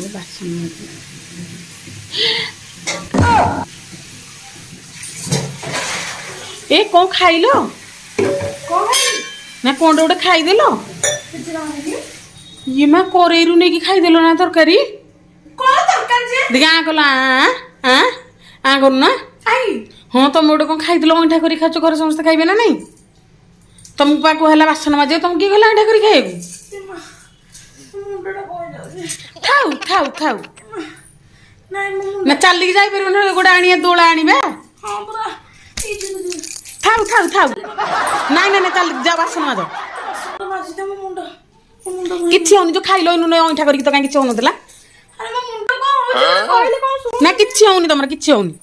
ये बासन ए कौन खाइल ना कौन गोटे खाईदेल ये मैं कोरेरू नहीं कि खाईदेल ना तरकारी देखा कला करू ना हाँ तुम गोटे कौन खाईदेल अंठा कर खाच घर समस्त खाइबे ना नहीं तुमको पाक है बासन माजे तुम किए गला अंठा कर खाइबू खाऊ खाऊ खाऊ ना चलिक जापर गोटे आनिया दोला आनिबा थाऊ थाऊ थाऊ नाई ना चल जा बासन माज किसी होनी जो खाइल नुन अंठा करके तो कहीं किसी होना ना किसी होनी तुम किसी होनी